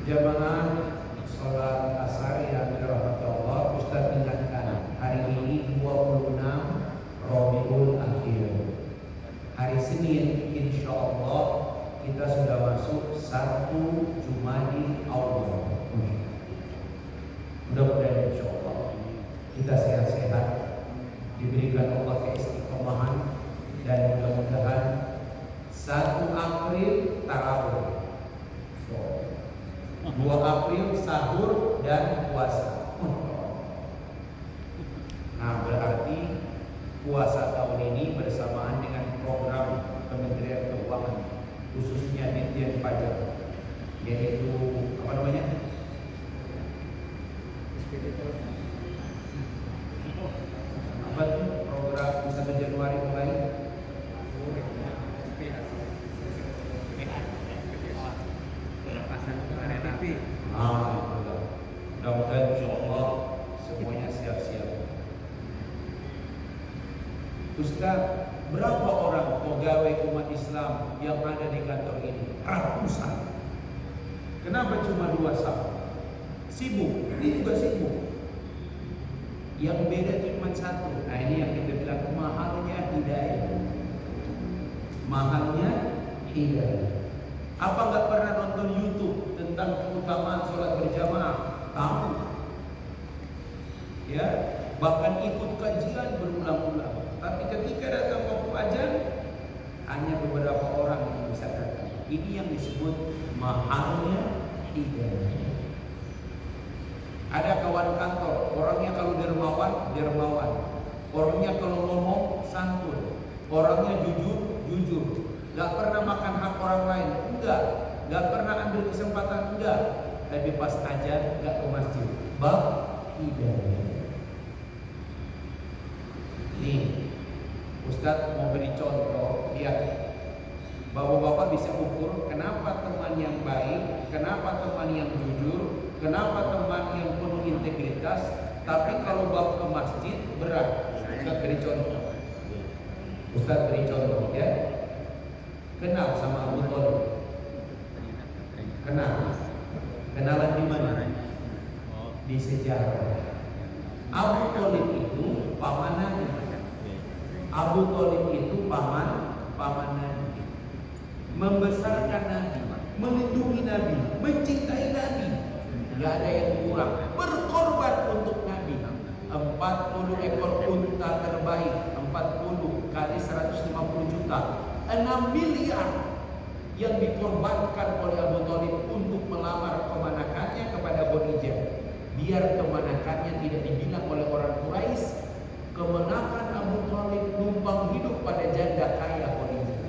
Jamaah sholat asar yang dirahmati Allah, Ustaz ingatkan hari ini 26 Rabiul Akhir. Hari Senin insya Allah kita sudah masuk 1 Jumadil Awal. Mudah-mudahan insya Allah kita sehat-sehat, diberikan Allah keistiqomahan, dan mudah-mudahan 1 April tarawih, 2 April sahur dan puasa. Nah, berarti puasa tahun ini bersamaan dengan program Kementerian Keuangan, khususnya Ditjen Pajak, yaitu apa namanya? Apa itu program 1 Januari mulai? Mudah-mudahan insya Allah semuanya siap-siap. Ustaz, berapa orang pegawai umat Islam yang ada di kantor ini? Ratusan. Kenapa cuma 2 saf? Sibuk, ini juga sibuk. Yang beda cuma 1. Nah, ini yang kita bilang mahalnya hidayah. Mahalnya hidayah. Apa nggak pernah nonton YouTube tentang keutamaan sholat berjamaah? Tahu, ya, bahkan ikut kajian berulang-ulang. Tapi ketika datang waktu ajan, hanya beberapa orang yang bisa datang. Ini yang disebut mahalnya hidayah. Ada kawan kantor, orangnya kalau dermawan, dermawan. Orangnya kalau ngomong santun. Orangnya jujur, jujur. Gak pernah makan hak orang lain, enggak. Gak pernah ambil kesempatan, enggak. Tapi pas ajan gak ke masjid. Bab hidayah. Nih, Ustadz mau beri contoh. Lihat, bapak-bapak bisa ukur kenapa teman yang baik, kenapa teman yang jujur, kenapa teman yang penuh integritas. Tapi kalau bab ke masjid berat. Ustadz beri contoh. Ustadz beri contoh, ya. Kenal sama Abu Thalib? Kenal? Kenalan di mana? Di sejarah. Abu Thalib itu paman Nabi. Abu Thalib itu paman Nabi. Membesarkan Nabi, melindungi Nabi, mencintai Nabi. Gak ada yang kurang. Berkorban untuk Nabi. 40 ekor unta terbaik, 40 kali 150 juta. 6 miliar yang dikorbankan oleh Abu Thalib untuk melamar kemanakannya kepada Khadijah. Biar kemanakannya tidak dibilang oleh orang Quraisy, kemenakan Abu Thalib numpang hidup pada janda kaya Khadijah.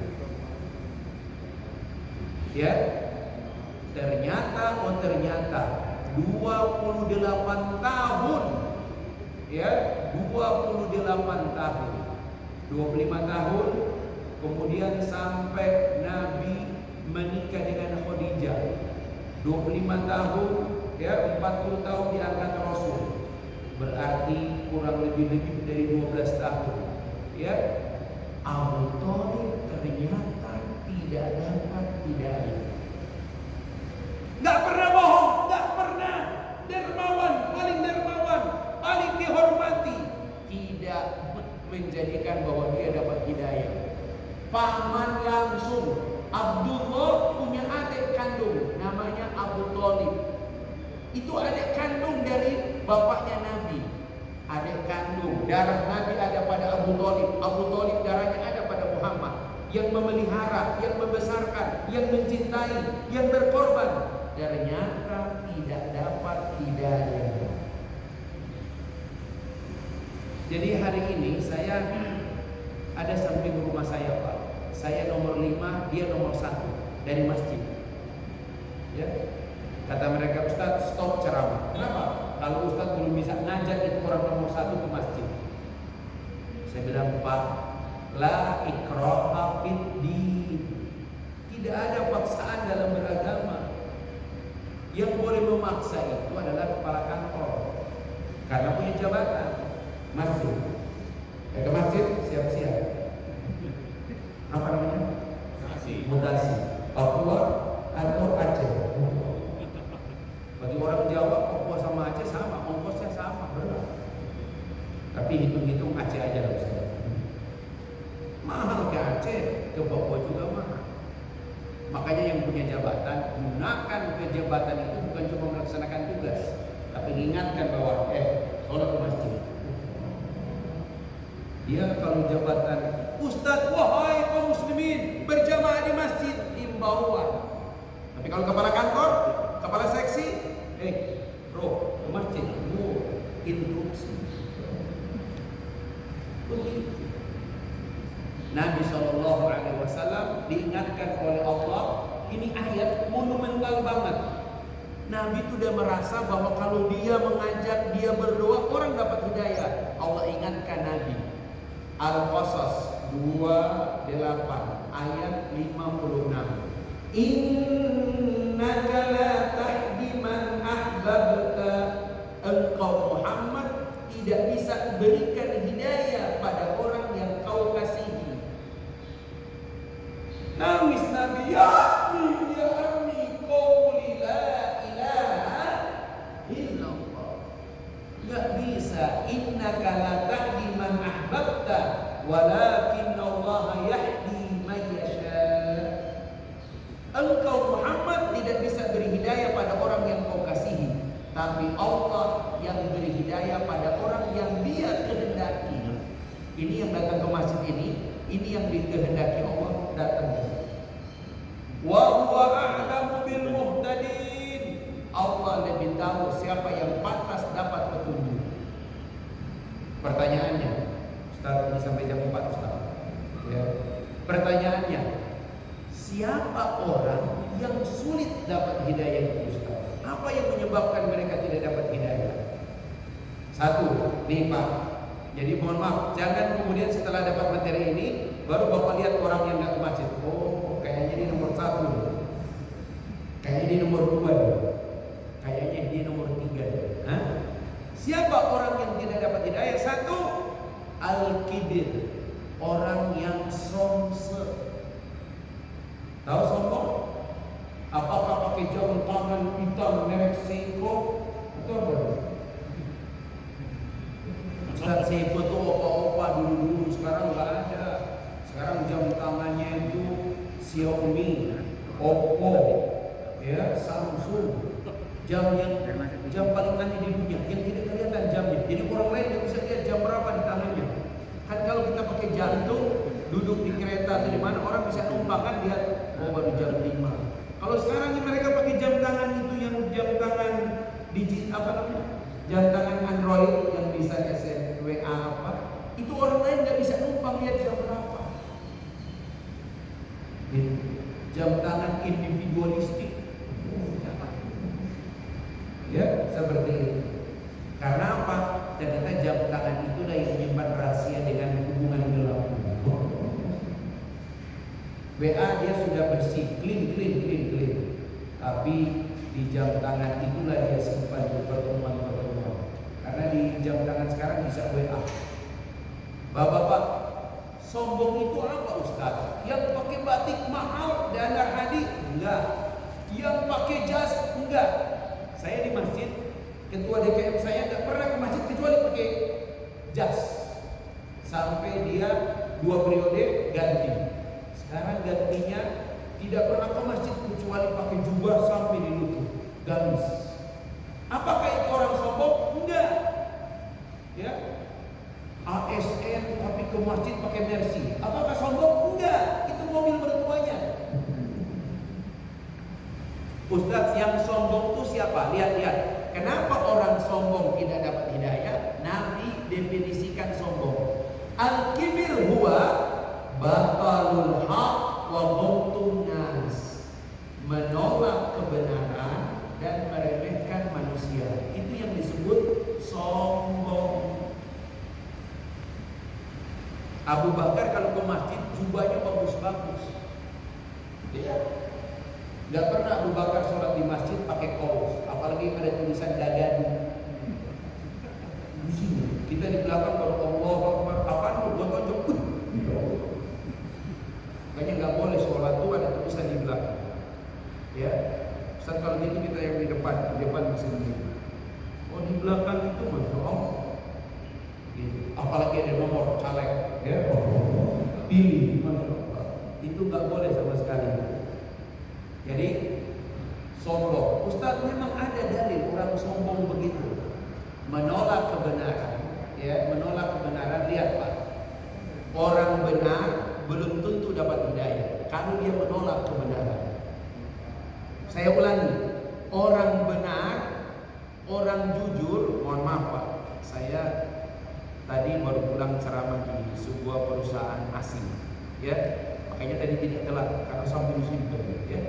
Ya, ternyata 28 tahun, ya, 28 tahun, 25 tahun. Kemudian sampai Nabi menikah dengan Khadijah, 25 tahun, ya, 40 tahun diangkat Rasul. Berarti kurang lebih dari 12 tahun. Ya, Abu Thalib ternyata tidak dapat hidayah. Gak pernah bohong, gak pernah. Dermawan, paling dihormati. Tidak menjadikan bahwa dia dapat hidayah. Paman langsung. Abdullah punya adik kandung namanya Abu Thalib. Itu adik kandung dari bapaknya Nabi. Adik kandung, darah Nabi ada pada Abu Thalib. Abu Thalib darahnya ada pada Muhammad. Yang memelihara, yang membesarkan, yang mencintai, yang berkorban. Ternyata tidak dapat hidayah. Jadi hari ini saya ada samping rumah saya, Pak. Saya nomor 5, dia nomor 1 dari masjid. Ya. Kata mereka, Ustaz, stop ceramah. Kenapa? Kalau Ustaz belum bisa ngajak itu orang nomor 1 ke masjid. Saya bilang, Pak, la ikraha fid din. Tidak ada paksaan dalam beragama. Yang boleh memaksa itu adalah kepala kantor, karena punya jabatan. Masjid, ya ke masjid siap-siap. Apa namanya? Mutasi. Papua atau Aceh. juga mahal. Makanya yang punya jabatan, gunakan kejabatan itu bukan cuma melaksanakan tugas, tapi ingatkan bahwa sholat ke masjid. Dia kalau jabatan, Ustadz, wahai kaum muslimin, berjamaah di masjid, himbauan. Tapi kalau kepala kantor, kepala seksi, bro, ke masjid, instruksi. Begitu. Nabi SAW diingatkan oleh Allah, ini ayat monumental banget. Nabi itu udah merasa bahwa kalau dia mengajak, dia berdoa, orang dapat hidayah. Allah ingatkan Nabi. Al-Qasas 28 ayat 56. Innaka la tahdi man ahbabta. Engkau Muhammad tidak bisa berikan hidayah pada orang yang kau kasihi. Nangis Nabi, ya ammi qawli la ilaha illallah. Gak bisa. Innaka la tahdi man ahbabta walakin Allah yahdi man yasha. Engkau Muhammad tidak bisa beri hidayah pada orang yang kau kasihi, tapi Allah yang beri hidayah pada orang yang Dia kehendaki. Ini yang datang ke masjid ini yang dikehendaki Allah datang. Wa huwa a'lamu bil muhtadin. Allah lebih tahu siapa yang pantas dapat petunjuk. Pertanyaannya, Ustaz, ini sampai jam 4 Ustaz. Ya. Pertanyaannya, siapa orang yang sulit dapat hidayah itu Ustaz? Apa yang menyebabkan mereka tidak dapat hidayah? Satu, nih Pak. Jadi mohon maaf, jangan kemudian setelah dapat materi ini baru Bapak lihat orang yang nggak ke masjid. Oh, kayaknya dia nomor 1, kayaknya dia nomor 2, kayaknya dia nomor 3. Hah? Siapa orang yang tidak dapat hidayah? Satu, al-kibir, orang yang sombong. Tahu sombong? Apakah pakai jam tangan hitam merek Seiko atau apa? Ustaz, Seiko tuh opa-opa dulu, sekarang nggak ada. Sekarang jam tangannya itu Xiaomi, Oppo, ya, Samsung. Jam paling aneh di dunia yang tidak kelihatan jamnya. Jadi orang lain nggak bisa lihat jam berapa di tangannya. Kan kalau kita pakai jantung, duduk di kereta atau di mana, orang bisa numpang kan lihat, oh baru jam 5. Kalau sekarang ini mereka pakai jam tangan itu yang jam tangan apa namanya? Jam tangan Android yang bisa SMS, WA apa? Itu orang lain nggak bisa numpang lihat jam berapa. Jam tangan individualistik. Ya, seperti itu. Karena apa? Ternyata jam tangan itulah yang menyimpan rahasia dengan hubungan gelap. WA dia sudah bersih, clean. Tapi di jam tangan itulah dia simpan pertemuan. Karena di jam tangan sekarang bisa WA. Bapak-bapak, sombong itu apa Ustaz? Yang pakai batik mahal dan hadi? Enggak. Yang pakai jas? Enggak. Saya di masjid, ketua DKM saya nggak pernah ke masjid kecuali pakai jas. Sampai dia 2 periode ganti. Sekarang gantinya tidak pernah ke masjid kecuali pakai jubah sampai di lutut, gamis. Apakah itu orang sombong? Enggak. Ya. ASN tapi ke masjid pakai Mercy. Apakah sombong? Enggak. Itu mobil mertuanya. Ustaz, yang sombong itu siapa? Lihat. Kenapa orang sombong tidak dapat hidayah? Nabi definisikan sombong. Al-kibir huwa batalul haq wa ghamtun nas. Menolak kebenaran dan meremehkan manusia. Itu yang disebut sombong. Abu Bakar kalau ke masjid jubahnya bagus-bagus. Iya. Gak pernah Abu Bakar sholat di masjid pakai kaos, apalagi ada tulisan dagadu. Di sini kita di belakang kalau Allah Akbar, apaan lu? Gua tonjok. Makanya nggak boleh sholat tuh ada tulisan di belakang. Ya, Ustaz kalau gitu kita yang di depan bisa begini. Oh di belakang itu masya Allah. Apalagi ada nomor caleg, ya pilih masya Allah. Itu nggak boleh sama sekali. Jadi sombong. Ustaz, memang ada dalil orang sombong begitu, menolak kebenaran, ya, menolak kebenaran. Lihat Pak, orang benar belum tentu dapat hidayah kalau dia menolak kebenaran. Saya ulangi, orang benar, orang jujur, mohon maaf Pak, saya tadi baru pulang ceramah di sebuah perusahaan asing, ya, makanya tadi tidak telat karena sampai di sini, ya.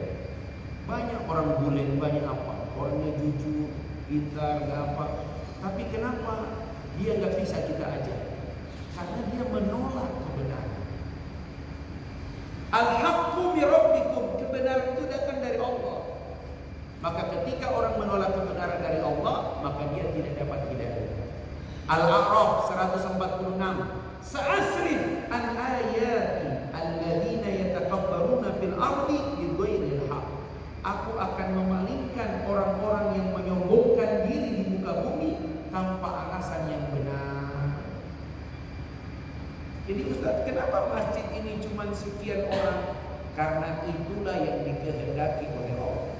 Banyak orang bulen, banyak apa, orangnya jujur, pintar, nggak apa, tapi kenapa dia nggak bisa kita ajar? Karena dia menolak kebenaran. Al-haqqu mi rabbikum, kebenaran itu datang dari Allah. Maka ketika orang menolak kebenaran dari Allah, maka dia tidak dapat hidayah. Al-A'raf 146, sa'asrif an ayati alladzina yatakabbaruna fil ardi bighairil haqq. Aku akan memalingkan orang-orang yang menyombongkan diri di muka bumi tanpa alasan yang benar. Jadi Ustaz, kenapa masjid ini cuma sekian orang? Karena itulah yang dikehendaki oleh Allah.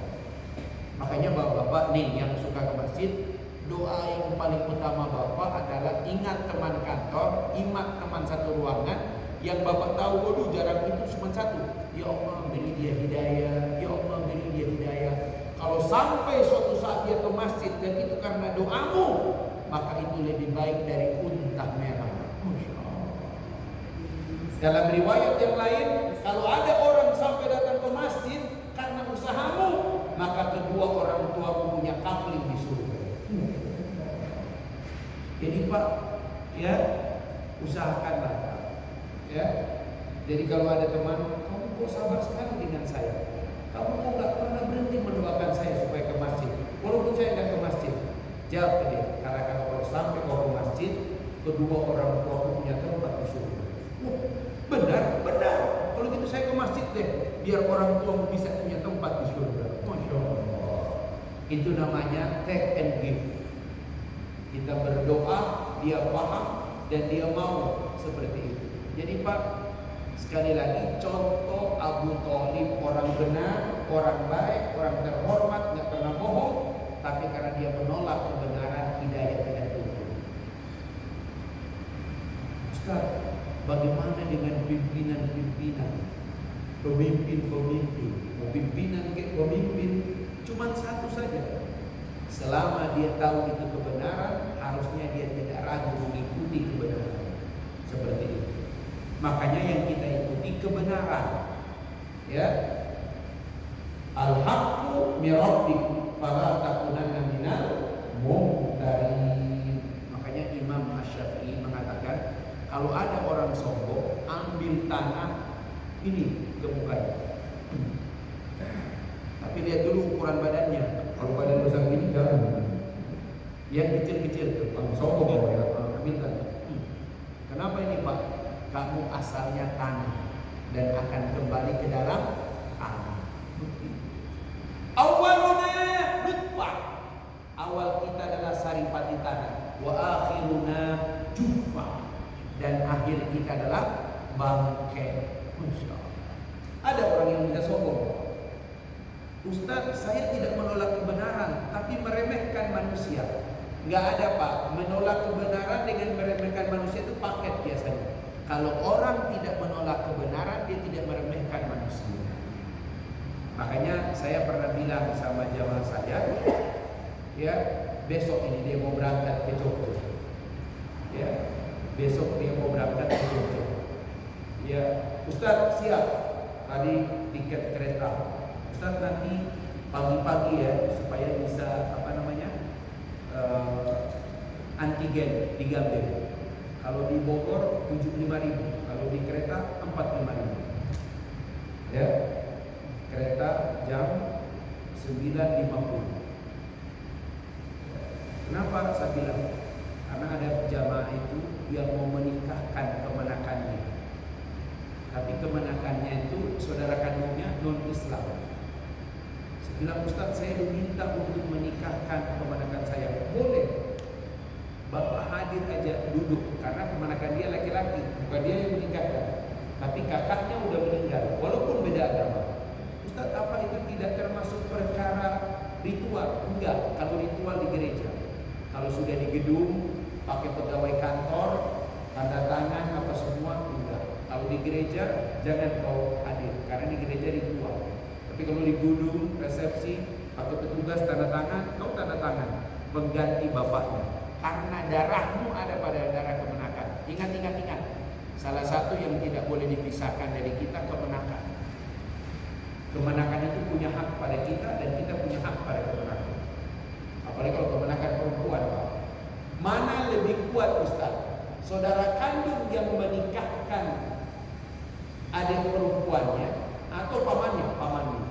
Makanya bapak-bapak nih yang suka ke masjid, doa yang paling utama bapak adalah ingat teman kantor, ingat teman satu ruangan yang bapak tahu, waduh jarang itu cuma satu. Ya Allah beri dia hidayah, ya Allah beri dia hidayah. Kalau sampai suatu saat dia ke masjid dan itu karena doamu, maka itu lebih baik dari unta merah. Masya Allah. Dalam riwayat yang lain, kalau ada orang sampai datang ke masjid karena usahamu, maka kedua orang tuamu punya kapling di surga. Jadi Pak, ya, usahakanlah, ya. Jadi kalau ada teman, kamu kok sabar sekali dengan saya, kamu kok nggak pernah berhenti mendoakan saya supaya ke masjid, walaupun saya nggak ke masjid. Jawab ke dia, karena kalau sampai kau ke masjid, kedua orang tuamu punya tempat di surga. Benar, benar. Kalau gitu saya ke masjid deh, biar orang tuamu bisa punya tempat di surga. Masya Allah. Itu namanya take and give. Kita berdoa, dia paham dan dia mau seperti itu. Jadi Pak, sekali lagi contoh Abu Thalib, orang benar, orang baik, orang terhormat, nggak pernah bohong, tapi karena dia menolak kebenaran, hidayah tidak turun. Ustaz, bagaimana dengan pimpinan-pimpinan, pemimpin-pemimpin, pemimpin cuma satu saja. Selama dia tahu itu kebenaran, harusnya dia tidak ragu mengikuti kebenaran. Seperti itu. Makanya yang kita ikuti kebenaran. Ya. Al-haqqu mi rabbik fala takunanna minal mumtarin. Makanya Imam Asy-Syafi'i mengatakan, kalau ada orang sombong, ambil tanah ini ke mukanya. Tapi lihat dulu ukuran badannya. Kalau badan besar ini jangan. Yang kecil-kecil tuh, sombong ya, ambil tanah. Kenapa ini Pak? Kamu asalnya tanah dan akan kembali ke dalam tanah. Awaluna nutfah. Awal kita adalah saripati tanah. Wa akhiruna jufah. Dan akhir kita adalah bangkai. Masya Allah. Ada orang yang bisa sombong. Ustaz, saya tidak menolak kebenaran, tapi meremehkan manusia. Nggak ada Pak, menolak kebenaran dengan meremehkan manusia itu paket biasanya. Kalau orang tidak menolak kebenaran, dia tidak meremehkan manusia. Makanya saya pernah bilang sama jamaah saya, ya, besok ini dia mau berangkat ke Jogja. Ya, besok dia mau berangkat ke Jogja. Ya, Ustaz siap. Tadi tiket kereta. Ustaz nanti pagi-pagi ya, supaya bisa apa namanya? Antigen 3B. Kalau di Bogor 75.000, kalau di kereta 45.000. Ya. Kereta jam 9.50. Kenapa saya bilang? Karena ada jamaah itu yang mau menikahkan kemenakannya. Tapi kemenakannya itu saudara kandungnya non-Islam. Saya bilang, Ustaz, saya diminta untuk menikahkan kemenakan saya. Boleh. Bapak hadir aja, duduk, karena kemenakan dia laki-laki, bukan dia yang menikahkan. tapi kakaknya udah meninggal, walaupun beda agama. Ustaz, apa itu tidak termasuk perkara ritual? Enggak, kalau ritual di gereja. Kalau sudah di gedung, pakai pegawai kantor, tanda tangan apa semua, enggak. Kalau di gereja, jangan kau hadir, karena di gereja ritual. Tapi kalau di gedung, resepsi, pakai petugas tanda tangan, kau tanda tangan mengganti bapaknya, karena darahmu ada pada darah kemenakan. Ingat. Salah satu yang tidak boleh dipisahkan dari kita, kemenakan. Kemenakan itu punya hak pada kita dan kita punya hak pada kemenakan. Apalagi kalau kemenakan perempuan, Pak. Mana lebih kuat, Ustaz? Saudara kandung yang menikahkan adik perempuannya atau pamannya? Pamannya.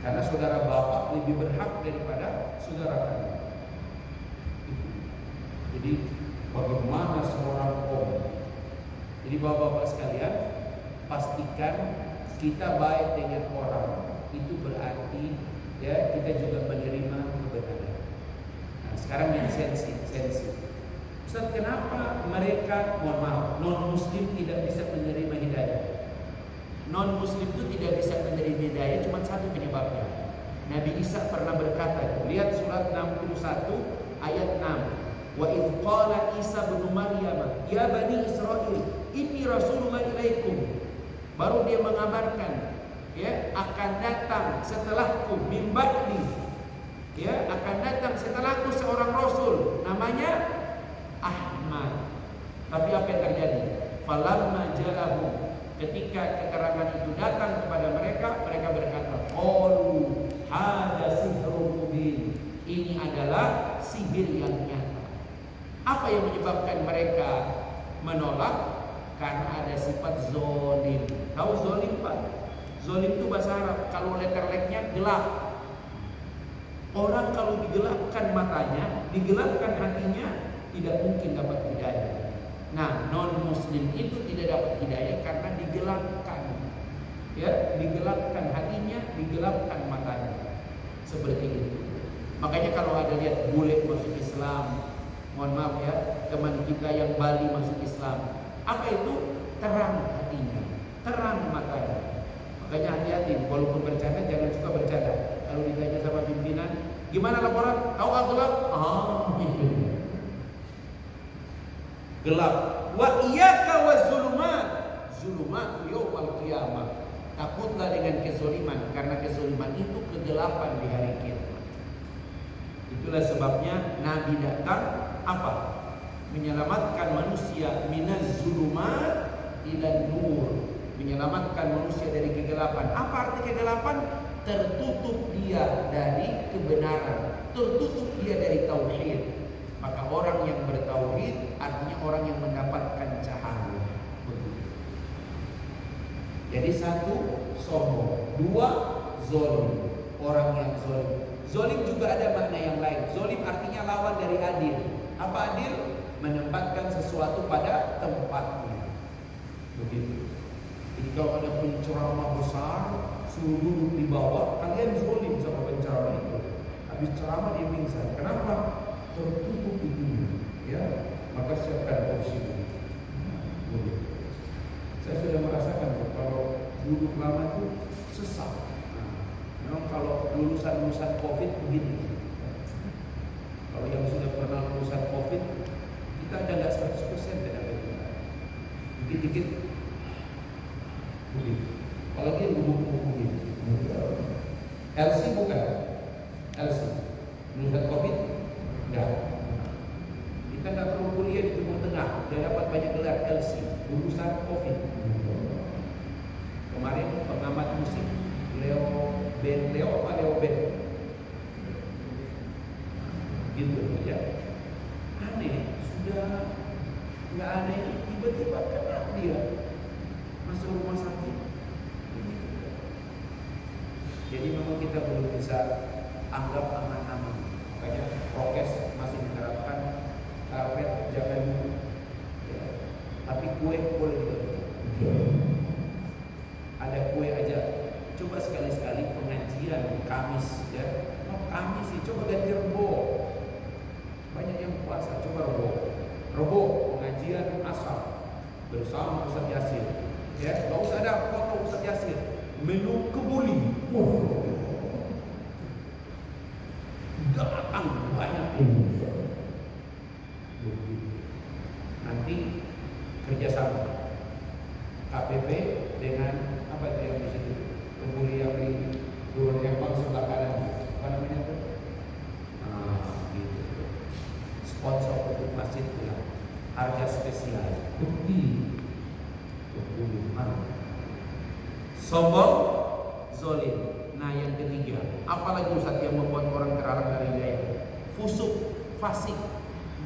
Karena saudara bapak lebih berhak daripada saudara kandung. Jadi bagaimana seorang om? Jadi bapak-bapak sekalian, pastikan kita baik dengan orang, itu berarti ya kita juga menerima kebenaran. Nah, sekarang yang sensi. Ustaz, kenapa mereka, mohon maaf, non muslim tidak bisa menerima hidayah? Non muslim itu tidak bisa menerima hidayah cuma satu penyebabnya. Nabi Isa pernah berkata, lihat surat 61 ayat 6. Wa idz qala Isa bin Maryam ya bani Israil inni rasulullah ilaikum. Baru dia mengabarkan ya akan datang setelahku min ba'di, ya akan datang setelahku seorang rasul namanya Ahmad. Tapi apa yang terjadi? Falamma ja'ahu, ketika keterangan itu datang kepada mereka, mereka berkata, qalu hadza sihrun mubin. Ini adalah sihir yang nyata. Apa yang menyebabkan mereka menolak? Karena ada sifat zolim. Tahu zolim, Pak? Zolim itu bahasa Arab, kalau letter-leknya gelap. Orang kalau digelapkan matanya, digelapkan hatinya, tidak mungkin dapat hidayah. Nah, non muslim itu tidak dapat hidayah karena digelapkan. Ya, digelapkan hatinya, digelapkan matanya. Seperti itu. Makanya kalau ada lihat bule masuk Islam, mohon maaf ya, teman kita yang Bali masuk Islam, apa itu? Terang hatinya, terang matanya. Makanya hati-hati, walaupun bercanda jangan suka bercanda. Kalau ditanya sama pimpinan, gimana laporan? Tahu gelap? Gelap. Wa iyyaka waz-zulumat. Zulumat yaumil qiyamah. Takutlah dengan kezaliman, karena kezaliman itu kegelapan di hari kiamat. Itulah sebabnya Nabi datang apa? Menyelamatkan manusia minaz zulumat ila nur, menyelamatkan manusia dari kegelapan. Apa arti kegelapan? Tertutup dia dari kebenaran, tertutup dia dari tauhid. Maka orang yang bertauhid artinya orang yang mendapatkan cahaya. Jadi satu, sombong. Dua, zolim. Orang yang zolim. Zolim juga ada makna yang lain. Zolim artinya lawan dari adil. Apa adil? Menempatkan sesuatu pada tempatnya. Begitu. Jadi kalau ada penceramah besar, suruh duduk di bawah, kalian zolim sama penceramah itu. Habis ceramah dia pingsan. Kenapa? Tertutup hidungnya. Ya, maka siapkan kursi. Begitu. Saya sudah merasakan kalau duduk lama itu sesak. Memang kalau lulusan COVID begini. Kalau yang sudah pernah lulusan COVID, kita ada nggak 100% tenaga kita. Dikit-dikit begini. Apalagi yang duduk begini. LC bukan? LC. Lulusan COVID? Enggak. Kita nggak perlu kuliah di Timur Tengah, udah dapat banyak gelar LC. Lulusan COVID. Kemarin pengamat musik Leo apa Leo Ben? Gitu ya. Aneh, sudah nggak aneh, tiba-tiba kena dia masuk rumah sakit. Jadi memang kita belum bisa anggap aman-aman. Makanya prokes masih diterapkan, karpet jangan duduk. Ya. Tapi kue boleh dibagi. Ada kue aja. Coba sekali-sekali pengajian Kamis ya. Oh, Kamis sih, coba ganti Rebo. Banyak yang puasa, coba Rebo. Rebo pengajian asar. bersama Ustaz Yasir. Ya, nggak usah ada foto Ustaz Yasir. Menu kebuli. Datang banyak ini. Nanti kerjasama KPP dengan apa itu yang di situ? Kebuli yang di Gurun Empang sebelah kanan. Apa namanya tuh? Gitu. Sponsor untuk masjid pulang. Harga spesial. Sombong, zolim. Nah yang ketiga, apalagi Ustaz yang membuat orang terhalang dari hidayah? Fusuk, fasik,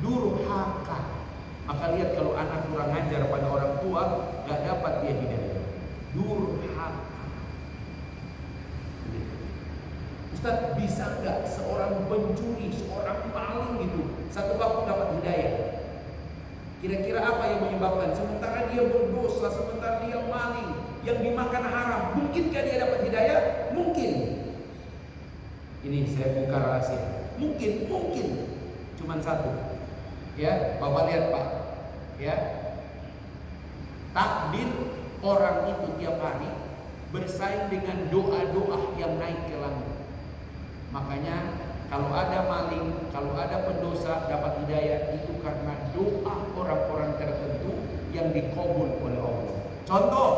durhaka. Maka lihat kalau anak kurang ajar pada orang tua, gak dapat dia hidayah. Durhaka. Ustaz, bisa gak seorang pencuri, seorang maling gitu satu waktu dapat hidayah? Kira-kira apa yang menyebabkan? Sementara dia berdosa, sementara dia maling, yang dimakan haram, mungkinkah dia dapat hidayah? Mungkin. Ini saya buka rahasia. Mungkin. Cuman satu. Ya, Bapak lihat Pak. Ya. Takdir orang itu tiap hari bersaing dengan doa-doa yang naik ke langit. Makanya kalau ada maling, kalau ada pendosa dapat hidayah, itu karena doa orang-orang tertentu yang dikabul oleh Allah. Contoh,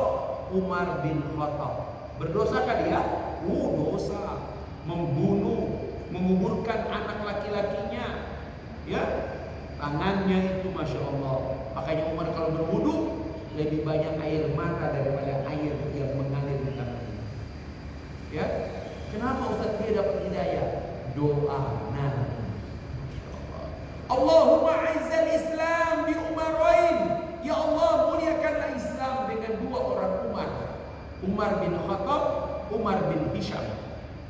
Umar bin Khattab. Berdosakah dia? Dosa. Membunuh, menguburkan anak laki-lakinya. Ya, tangannya itu Masya Allah. Makanya Umar kalau berwudu lebih banyak air mata daripada air yang mengalir di tangannya. Ya, kenapa Ustaz dia dapat hidayah? Doa. Nah, Allahumma a'izzal Islam bi Umarain. Ya Allah, muliakanlah Islam dengan dua orang Umar. Umar bin Khattab, Umar bin Hisham.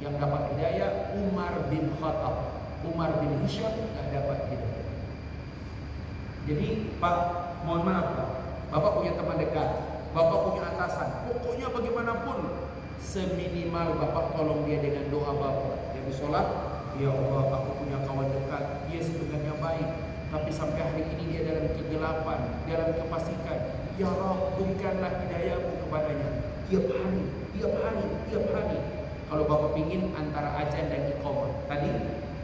Yang dapat hidayah Umar bin Khattab. Umar bin Hisham tidak dapat hidayah. Jadi Pak, mohon maaf Pak, Bapak punya teman dekat, Bapak punya atasan, pokoknya bagaimanapun seminimal Bapak tolong dia dengan doa Bapak. Dia bersolat, ya Allah, aku punya kawan dekat, dia sebenarnya baik, tapi sampai hari ini dia dalam kegelapan, dalam kefasikan. Ya Rabb, berikanlah hidayahmu kepadanya. Tiap hari. Kalau Bapak pingin antara azan dan iqamah, tadi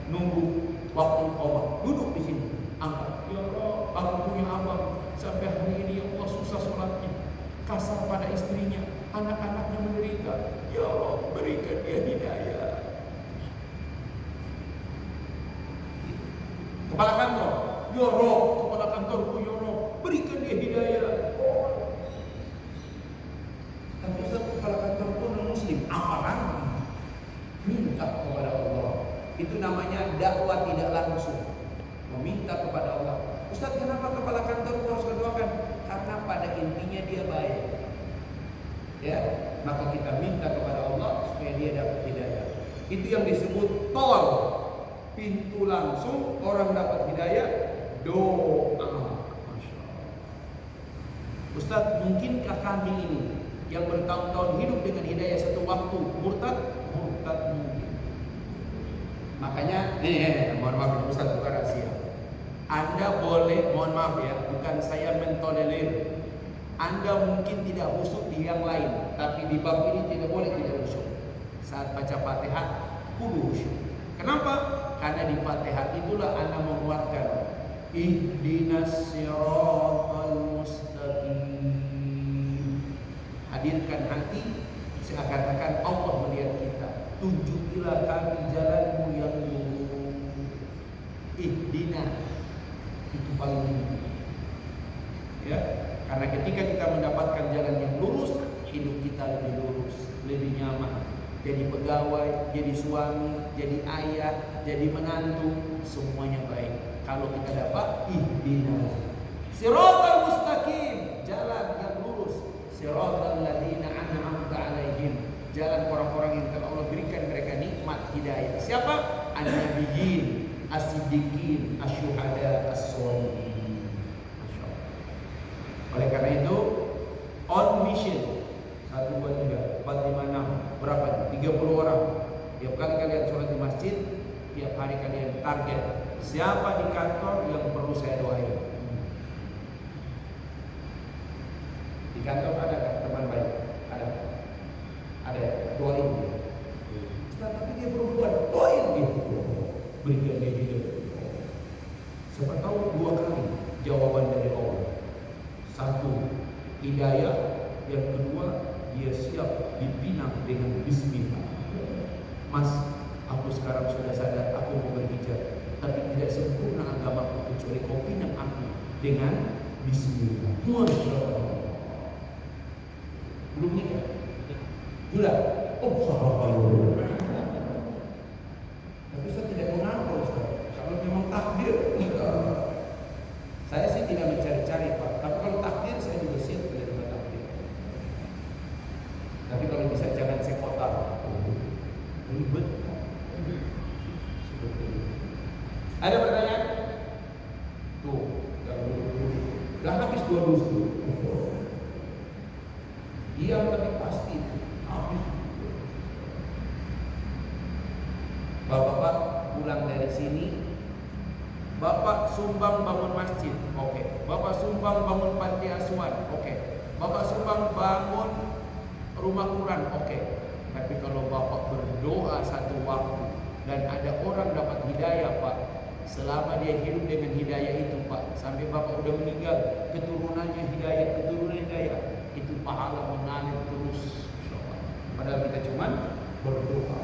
nunggu waktu iqamah, duduk di sini, angkat. Ya Rabb, aku punya abang, sampai hari ini ya Allah susah sholatnya, kasar pada istrinya, anak-anaknya menderita. Ya Rabb, berikan dia hidayah. Kepala kantor, ya Rabb, kepala kantorku, ya Rabb, berikan dia hidayah. Tapi Ustaz, kepala kantorku non-muslim, apalagi? Minta kepada Allah. Itu namanya dakwah tidak langsung. Meminta kepada Allah. Ustaz, kenapa kepala kantorku harus kedoakan? Karena pada intinya dia baik. Ya, maka kita minta kepada Allah supaya dia dapat hidayah. Itu yang disebut tol. Pintu langsung orang dapat hidayah, doa. Masya Allah. Ustaz, mungkinkah kami ini yang bertahun-tahun hidup dengan hidayah satu waktu murtad? Murtad mungkin. Makanya, mohon maaf Ustaz, bukan rahasia. Anda boleh, mohon maaf ya, bukan saya mentolerir. Anda mungkin tidak khusyuk di yang lain, tapi di bab ini tidak boleh tidak khusyuk. Saat baca Fatihah, kudu khusyuk. Kenapa? Karena di Fatihah itulah Anda menguatkan ihdinas siratal mustaqim. Hadirkan hati seakan-akan Allah melihat kita. Tunjukilah kami jalanmu yang lurus. Ihdina, itu paling tinggi. Ya, karena ketika kita mendapatkan jalan yang lurus, hidup kita lebih lurus, lebih nyaman. Jadi pegawai, jadi suami, jadi ayah, jadi menantu, semuanya baik. Kalau kita dapat ihdina siratal mustaqim, jalan yang lurus. Siratal ladzina an'amta 'alaihim, jalan orang-orang yang telah Allah berikan mereka nikmat hidayah. Siapa? An-nabiyyin, as-siddiqin, asy-syuhada, as-sholihin. Masyaallah. Oleh karena itu, on mission. 1, 2, 3, 4, 5, 6. Berapa? 30 orang. Tiap kali kalian sholat di masjid, tiap hari kalian target. Siapa di kantor yang perlu saya doain? Di kantor ada kan teman baik? Ada. Ada, doain dia. Ustaz, tapi dia perempuan, doain dia. Berikan dia hidup. Siapa tahu 2 kali jawaban dari Allah. 1, hidayah. Yang kedua, dia siap dipinang dengan bismillah. Mas, aku sekarang sudah sadar aku mau berhijab, tapi tidak sempurna agamaku kecuali kau pinang aku dengan bismillah. Masya Allah. Belum nikah? Sudah? Oh, sahabat. Tapi saya tidak mengaku, Ustaz. Kalau memang takdir, saya sih tidak mencari-cari, Pak. Tapi kalau takdir, saya juga siap menerima takdir. Tapi kalau bisa jangan sekotak. Ribet. Ada pertanyaan? Tuh, udah habis 2 dus tuh. Diam tapi pasti habis. Bapak-bapak pulang dari sini, Bapak sumbang bangun masjid, oke. Bapak sumbang bangun panti asuhan, oke. Bapak sumbang bangun rumah Quran, oke. Tapi kalau Bapak berdoa satu waktu dan ada orang dapat hidayah, Pak, selama dia hidup dengan hidayah itu, Pak, sampai Bapak udah meninggal, keturunannya hidayah, itu pahala mengalir terus. Padahal kita cuma berdoa.